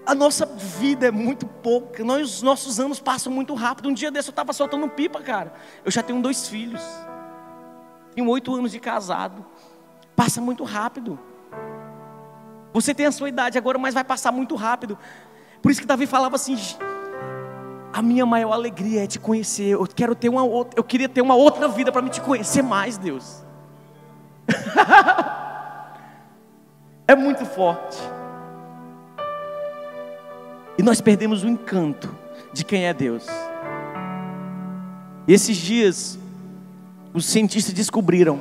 S1: A nossa vida é muito pouca. Os nossos anos passam muito rápido. Um dia desse eu estava soltando pipa, cara. Eu já tenho 2 filhos. Tenho 8 anos de casado. Passa muito rápido. Você tem a sua idade agora, mas vai passar muito rápido. Por isso que Davi falava assim: a minha maior alegria é te conhecer. Eu queria ter uma outra vida para me te conhecer mais, Deus. É muito forte. E nós perdemos o encanto de quem é Deus. E esses dias, os cientistas descobriram,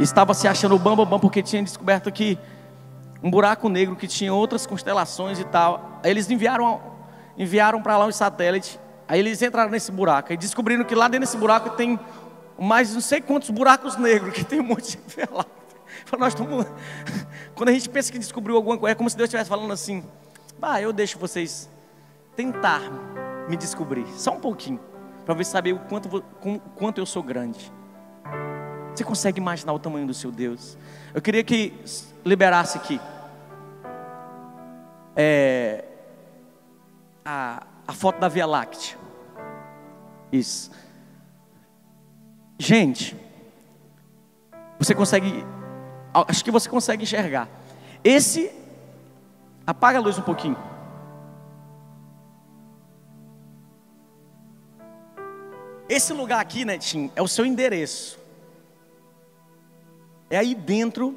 S1: estava se achando bambambam, porque tinha descoberto que um buraco negro que tinha outras constelações e tal. Aí eles enviaram para lá um satélite. Aí eles entraram nesse buraco e descobriram que lá dentro desse buraco tem mais não sei quantos buracos negros, que tem um monte de galáxias. Quando a gente pensa que descobriu alguma coisa, é como se Deus estivesse falando assim: eu deixo vocês tentar me descobrir, só um pouquinho, para ver saber o quanto eu sou grande. Você consegue imaginar o tamanho do seu Deus? Eu queria que liberasse aqui a foto da Via Láctea. Isso. Gente, você consegue, acho que você consegue enxergar. Apaga a luz um pouquinho. Esse lugar aqui, Netinho, é o seu endereço. É aí dentro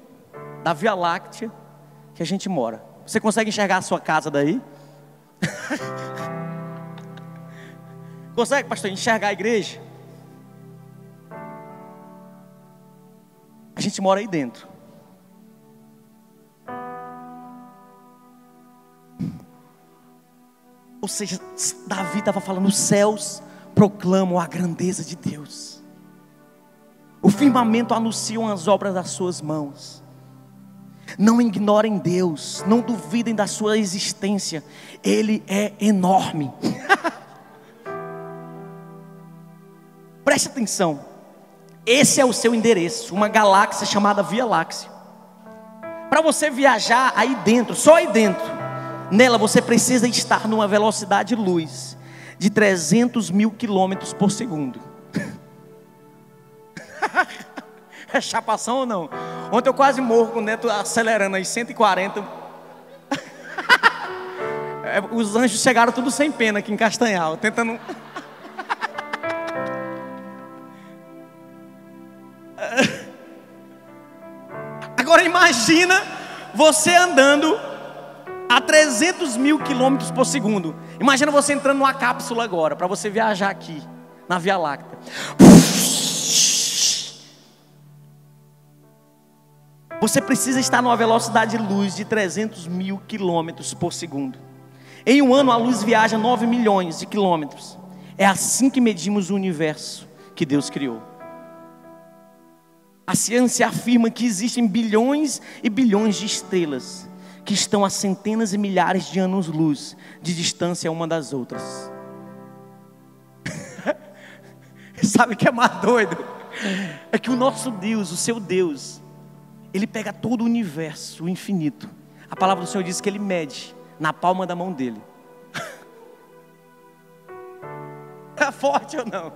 S1: da Via Láctea que a gente mora. Você consegue enxergar a sua casa daí? Consegue, pastor, enxergar a igreja? A gente mora aí dentro. Ou seja, Davi estava falando, os céus proclamam a grandeza de Deus. O firmamento anunciam as obras das suas mãos. Não ignorem Deus, não duvidem da sua existência. Ele é enorme. Preste atenção. Esse é o seu endereço, uma galáxia chamada Via Láctea. Para você viajar aí dentro, só aí dentro, nela você precisa estar numa velocidade luz de 300 mil quilômetros por segundo. É chapação ou não? Ontem eu quase morro com o Neto acelerando aí 140. Os anjos chegaram tudo sem pena aqui em Castanhal, tentando... Agora imagina você andando a 300 mil quilômetros por segundo. Imagina você entrando numa cápsula agora, para você viajar aqui, na Via Láctea. Você precisa estar numa velocidade de luz de 300 mil quilômetros por segundo. Em um ano a luz viaja 9 milhões de quilômetros. É assim que medimos o universo que Deus criou. A ciência afirma que existem bilhões e bilhões de estrelas que estão a centenas e milhares de anos-luz de distância uma das outras. Sabe o que é mais doido? É que o nosso Deus, o seu Deus, Ele pega todo o universo, o infinito. A palavra do Senhor diz que Ele mede na palma da mão dele. É forte ou não?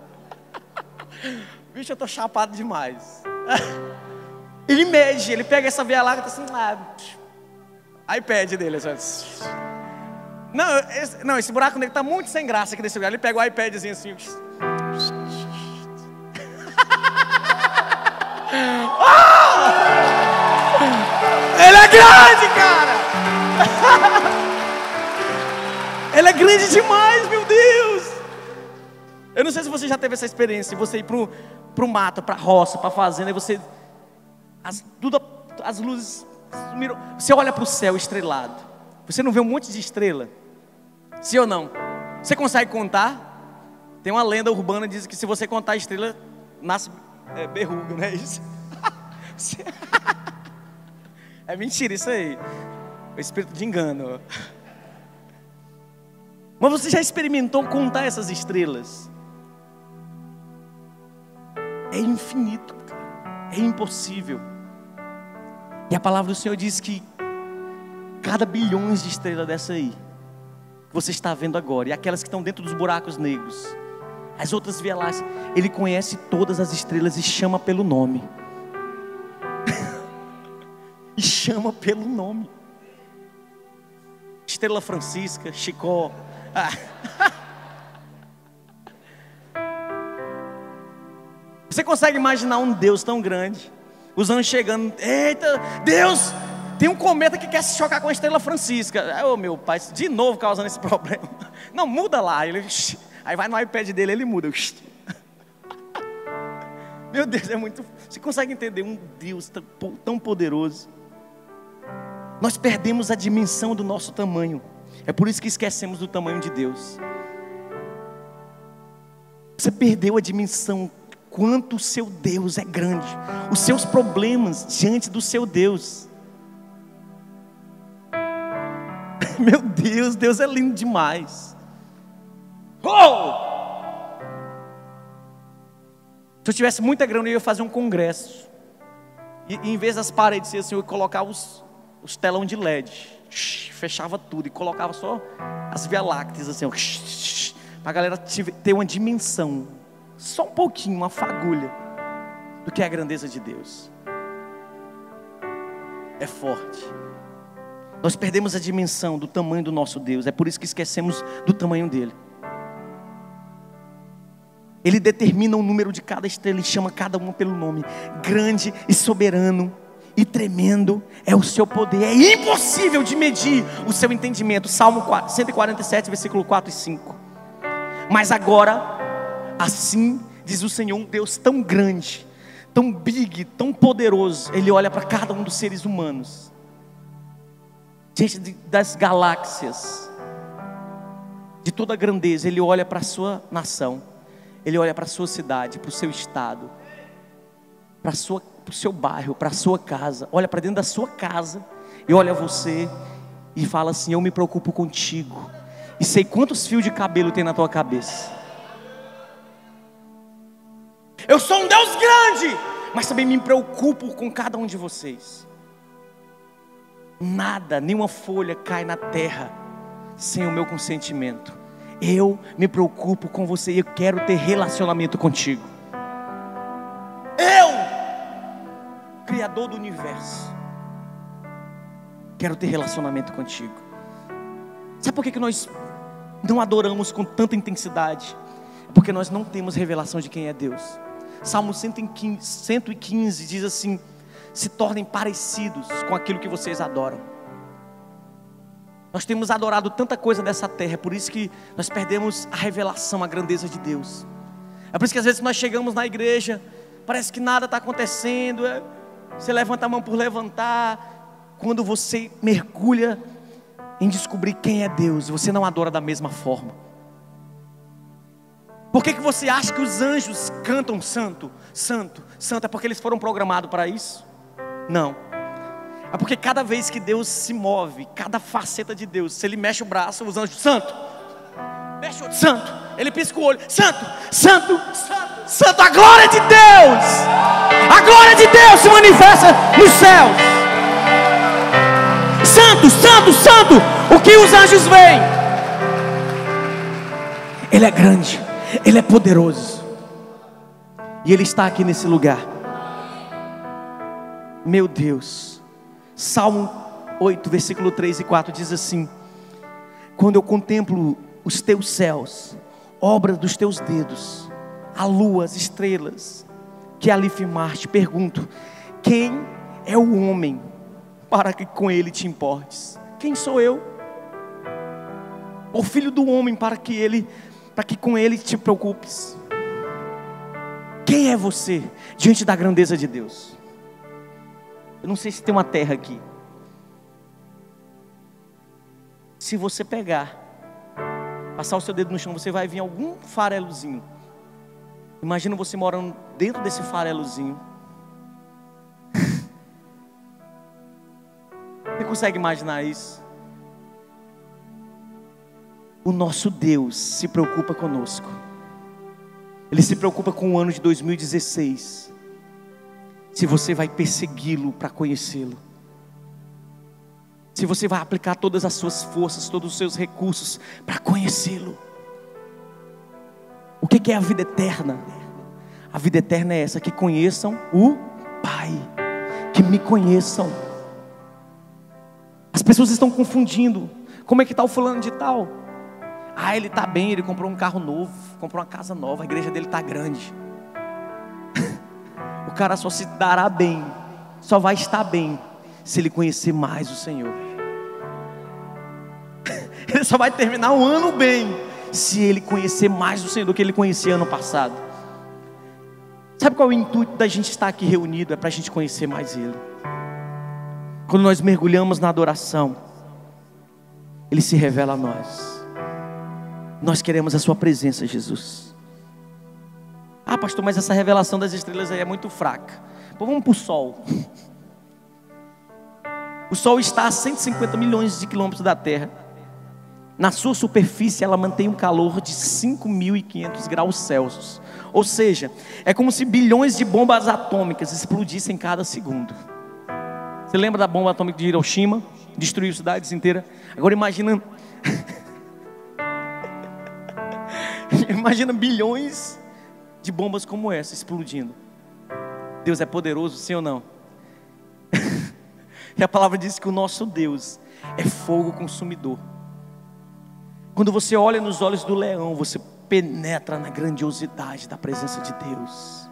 S1: Bicho, eu tô chapado demais. Ele mede, ele pega essa Via Láctea assim, iPad dele assim. Não, esse buraco negro tá muito sem graça aqui nesse lugar. Ele pega o iPadzinho assim. Ele é grande, cara. Ele é grande demais, meu Deus. Eu não sei se você já teve essa experiência, você ir pro mato, pra roça, pra fazenda, e você, as luzes sumiram. Você olha pro céu estrelado, você não vê um monte de estrela? Sim ou não? Você consegue contar? Tem uma lenda urbana que diz que se você contar a estrela, nasce berruga, não é isso? É mentira isso aí. O espírito de engano. Mas você já experimentou contar essas estrelas? É infinito, é impossível. E a palavra do Senhor diz que cada bilhões de estrelas dessa aí, que você está vendo agora, e aquelas que estão dentro dos buracos negros, as outras Via Láctea, Ele conhece todas as estrelas e chama pelo nome. E chama pelo nome. Estrela Francisca, Chicó. Você consegue imaginar um Deus tão grande? Os anjos chegando, eita, Deus, tem um cometa que quer se chocar com a Estrela Francisca. Ô meu pai, de novo causando esse problema. Não, muda lá. Aí vai no iPad dele, ele muda. Meu Deus, é muito... Você consegue entender um Deus tão poderoso? Nós perdemos a dimensão do nosso tamanho. É por isso que esquecemos do tamanho de Deus. Você perdeu a dimensão quanto o seu Deus é grande, os seus problemas diante do seu Deus. Meu Deus, Deus é lindo demais. Se eu tivesse muita grana, eu ia fazer um congresso. E em vez das paredes assim, eu ia colocar os telão de LED. Fechava tudo e colocava só as Via Lácteas assim, para a galera ter uma dimensão, só um pouquinho, uma fagulha do que é a grandeza de Deus. É forte. Nós perdemos a dimensão do tamanho do nosso Deus. É por isso que esquecemos do tamanho dele. Ele determina o número de cada estrela e chama cada uma pelo nome. Grande e soberano e tremendo é o seu poder. É impossível de medir o seu entendimento. Salmo 147, versículo 4 e 5. Mas agora, assim diz o Senhor, um Deus tão grande, tão big, tão poderoso. Ele olha para cada um dos seres humanos, diante das galáxias, de toda a grandeza. Ele olha para a sua nação, Ele olha para a sua cidade, para o seu estado, para o seu bairro, para a sua casa. Olha para dentro da sua casa e olha você e fala assim: eu me preocupo contigo e sei quantos fios de cabelo tem na tua cabeça. Eu sou um Deus grande, mas também me preocupo com cada um de vocês. Nada, nenhuma folha cai na terra sem o meu consentimento. Eu me preocupo com você e eu quero ter relacionamento contigo. Eu, Criador do universo, quero ter relacionamento contigo. Sabe por que nós não adoramos com tanta intensidade? É porque nós não temos revelação de quem é Deus. Salmo 115 diz assim: se tornem parecidos com aquilo que vocês adoram. Nós temos adorado tanta coisa dessa terra, é por isso que nós perdemos a revelação, a grandeza de Deus. É por isso que às vezes nós chegamos na igreja, parece que nada está acontecendo, você levanta a mão por levantar. Quando você mergulha em descobrir quem é Deus, você não adora da mesma forma. Por que você acha que os anjos cantam santo, santo, santo? É porque eles foram programados para isso? Não. É porque cada vez que Deus se move, cada faceta de Deus, se Ele mexe o braço, os anjos, santo, mexe o outro, santo, Ele pisca o olho, santo, santo, santo, santo, a glória de Deus, a glória de Deus se manifesta nos céus. Santo, santo, santo, o que os anjos veem? Ele é grande, Ele é poderoso, e Ele está aqui nesse lugar. Meu Deus. Salmo 8, versículo 3 e 4 diz assim: quando eu contemplo os teus céus, obra dos teus dedos, a lua, as estrelas que ali firmaste, pergunto: quem é o homem para que com ele te importes? Quem sou eu? O filho do homem para que com ele te preocupes? Quem é você diante da grandeza de Deus? Eu não sei se tem uma terra aqui. Se você pegar, passar o seu dedo no chão, você vai ver algum farelozinho. Imagina você morando dentro desse farelozinho. Você consegue imaginar isso? O nosso Deus se preocupa conosco. Ele se preocupa com o ano de 2016. Se você vai persegui-lo para conhecê-lo, se você vai aplicar todas as suas forças, todos os seus recursos para conhecê-lo. O que é a vida eterna? A vida eterna é essa: que conheçam o Pai, que me conheçam. As pessoas estão confundindo. Como é que está o fulano de tal? Ah, ele está bem, ele comprou um carro novo, comprou uma casa nova, a igreja dele está grande. O cara só se dará bem, só vai estar bem, se ele conhecer mais o Senhor. Ele só vai terminar o ano bem, se ele conhecer mais o Senhor do que ele conhecia ano passado. Sabe qual é o intuito da gente estar aqui reunido? É para a gente conhecer mais Ele. Quando nós mergulhamos na adoração, Ele se revela a nós. Nós queremos a sua presença, Jesus. Ah, pastor, mas essa revelação das estrelas aí é muito fraca. Pô, vamos para o Sol. O Sol está a 150 milhões de quilômetros da Terra. Na sua superfície ela mantém um calor de 5.500 graus Celsius. Ou seja, é como se bilhões de bombas atômicas explodissem cada segundo. Você lembra da bomba atômica de Hiroshima? Destruiu cidades inteiras. Agora imagina imagina bilhões de bombas como essa explodindo. Deus é poderoso, sim ou não? E a palavra diz que o nosso Deus é fogo consumidor. Quando você olha nos olhos do leão, você penetra na grandiosidade da presença de Deus.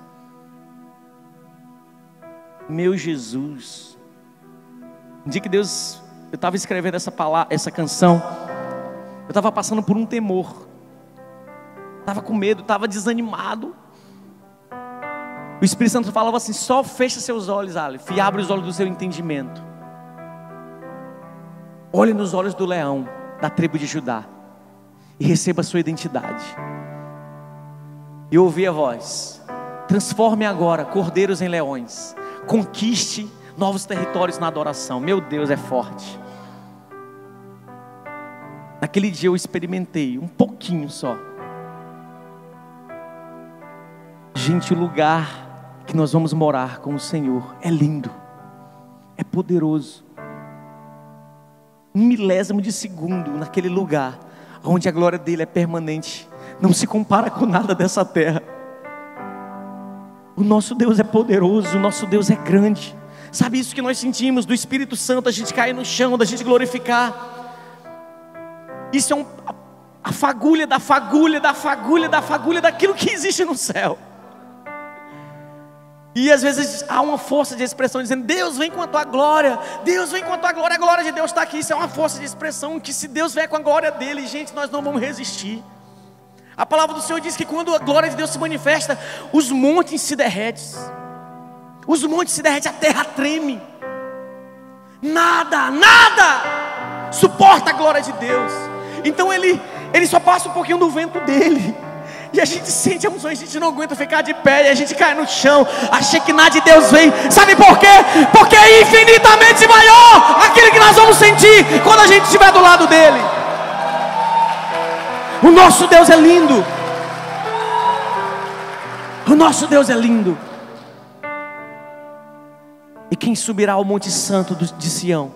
S1: Meu Jesus. Um dia que Deus, eu estava escrevendo essa canção, eu estava passando por um temor, estava com medo, estava desanimado. O Espírito Santo falava assim: só fecha seus olhos, Aleph, e abre os olhos do seu entendimento. Olhe nos olhos do leão da tribo de Judá e receba a sua identidade. E eu ouvi a voz: transforme agora cordeiros em leões, conquiste novos territórios na adoração. Meu Deus, é forte. Naquele dia eu experimentei um pouquinho só. Gente, o lugar que nós vamos morar com o Senhor é lindo, é poderoso. Um milésimo de segundo naquele lugar, onde a glória dele é permanente, não se compara com nada dessa terra. O nosso Deus é poderoso, o nosso Deus é grande. Sabe isso que nós sentimos do Espírito Santo, a gente cair no chão, da gente glorificar. Isso é a fagulha da fagulha da fagulha da fagulha daquilo que existe no céu. E às vezes há uma força de expressão dizendo: Deus vem com a tua glória, Deus vem com a tua glória, a glória de Deus está aqui. Isso é uma força de expressão que, se Deus vier com a glória dele, gente, nós não vamos resistir. A palavra do Senhor diz que quando a glória de Deus se manifesta, os montes se derretem. Os montes se derretem, a terra treme. Nada suporta a glória de Deus. Então ele só passa um pouquinho do vento dele, e a gente sente a unção, a gente não aguenta ficar de pé, e a gente cai no chão. A Shekinah de Deus vem. Sabe por quê? Porque é infinitamente maior aquilo que nós vamos sentir quando a gente estiver do lado dele. O nosso Deus é lindo. O nosso Deus é lindo. E quem subirá ao Monte Santo de Sião?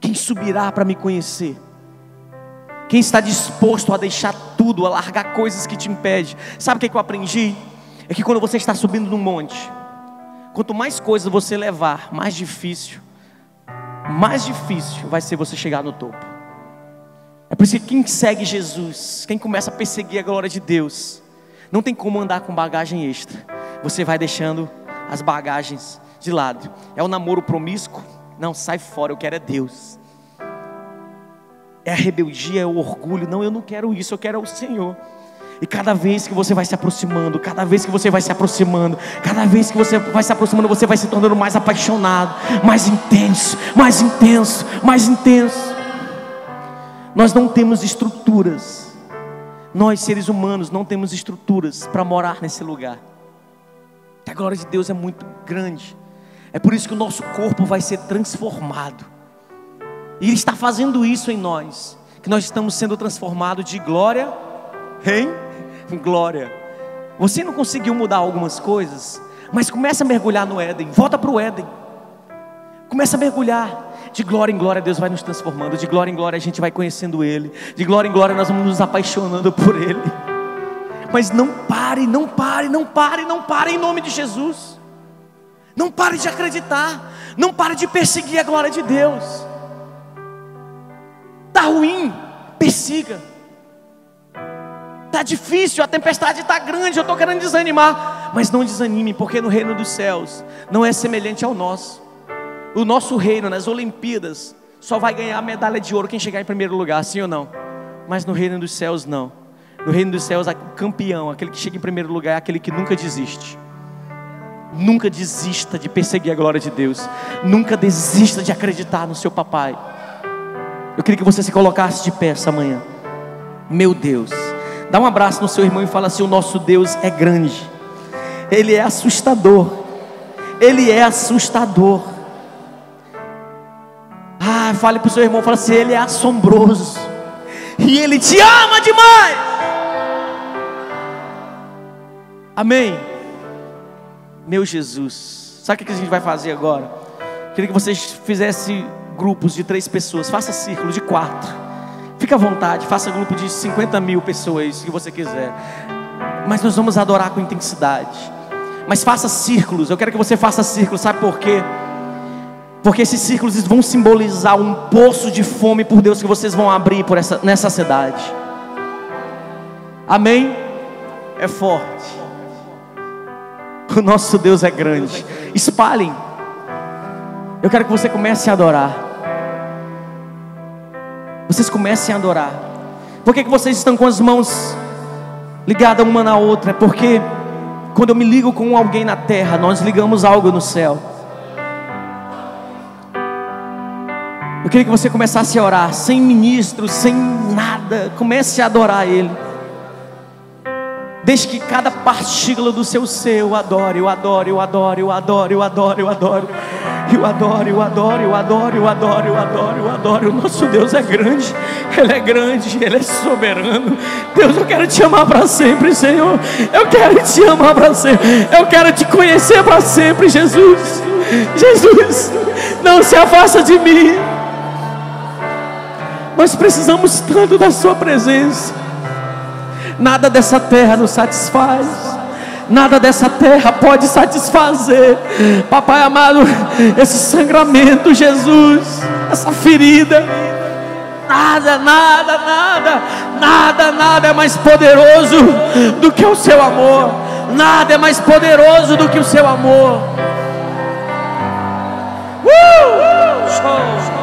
S1: Quem subirá para me conhecer? Quem está disposto a deixar tudo, a largar coisas que te impedem? Sabe o que eu aprendi? É que quando você está subindo num monte, quanto mais coisas você levar, mais difícil vai ser você chegar no topo. É por isso que quem segue Jesus, quem começa a perseguir a glória de Deus, não tem como andar com bagagem extra. Você vai deixando as bagagens de lado. É o namoro promíscuo? Não, sai fora, eu quero é Deus. É a rebeldia, é o orgulho. Não, eu não quero isso, eu quero é o Senhor. E cada vez que você vai se aproximando, cada vez que você vai se aproximando, cada vez que você vai se aproximando, você vai se tornando mais apaixonado, mais intenso, mais intenso, mais intenso. Nós não temos estruturas. Nós, seres humanos, não temos estruturas para morar nesse lugar. A glória de Deus é muito grande. É por isso que o nosso corpo vai ser transformado. E Ele está fazendo isso em nós, que nós estamos sendo transformados de glória em glória. Você não conseguiu mudar algumas coisas, mas começa a mergulhar no Éden. Volta para o Éden. Começa a mergulhar. De glória em glória Deus vai nos transformando. De glória em glória a gente vai conhecendo Ele. De glória em glória nós vamos nos apaixonando por Ele. Mas não pare, não pare, não pare, não pare em nome de Jesus. Não pare de acreditar. Não pare de perseguir a glória de Deus. Está ruim, persiga. Está difícil, a tempestade está grande, eu estou querendo desanimar. Mas não desanime, porque no reino dos céus não é semelhante ao nosso. O nosso reino, nas Olimpíadas, só vai ganhar a medalha de ouro quem chegar em primeiro lugar, sim ou não? Mas no reino dos céus não. No reino dos céus, o campeão, aquele que chega em primeiro lugar, é aquele que nunca desiste. Nunca desista de perseguir a glória de Deus. Nunca desista de acreditar no seu papai. Eu queria que você se colocasse de pé essa manhã. Meu Deus, dá um abraço no seu irmão e fala assim: o nosso Deus é grande. Ele é assustador. Ele é assustador. Fale para o seu irmão, fala assim: Ele é assombroso. E Ele te ama demais. Amém. Meu Jesus. Sabe o que a gente vai fazer agora? Queria que vocês fizessem grupos de 3 pessoas. Faça círculo de 4. Fica à vontade, faça grupo de 50 mil pessoas, se você quiser. Mas nós vamos adorar com intensidade. Mas faça círculos. Eu quero que você faça círculos. Sabe por quê? Porque esses círculos vão simbolizar um poço de fome por Deus que vocês vão abrir nessa cidade. Amém? É forte. O nosso Deus é grande. Espalhem. Eu quero que você comece a adorar. Vocês comecem a adorar. Por que vocês estão com as mãos ligadas uma na outra? É porque quando eu me ligo com alguém na terra, nós ligamos algo no céu. Eu queria que você começasse a orar, sem ministro, sem nada. Comece a adorar Ele. Deixe que cada partícula do seu ser eu adore, eu adoro, eu adoro, eu adoro, eu adoro, eu adoro. Eu adoro, eu adoro, eu adoro, eu adoro, eu adoro, eu adoro. O nosso Deus é grande, Ele é grande, Ele é soberano. Deus, eu quero te amar para sempre, Senhor. Eu quero te amar para sempre. Eu quero te conhecer para sempre, Jesus. Jesus, não se afasta de mim. Nós precisamos tanto da sua presença. Nada dessa terra nos satisfaz. Nada dessa terra pode satisfazer. Papai amado, esse sangramento, Jesus, essa ferida, nada, nada, nada, nada, nada é mais poderoso do que o seu amor. Nada é mais poderoso do que o seu amor. Show.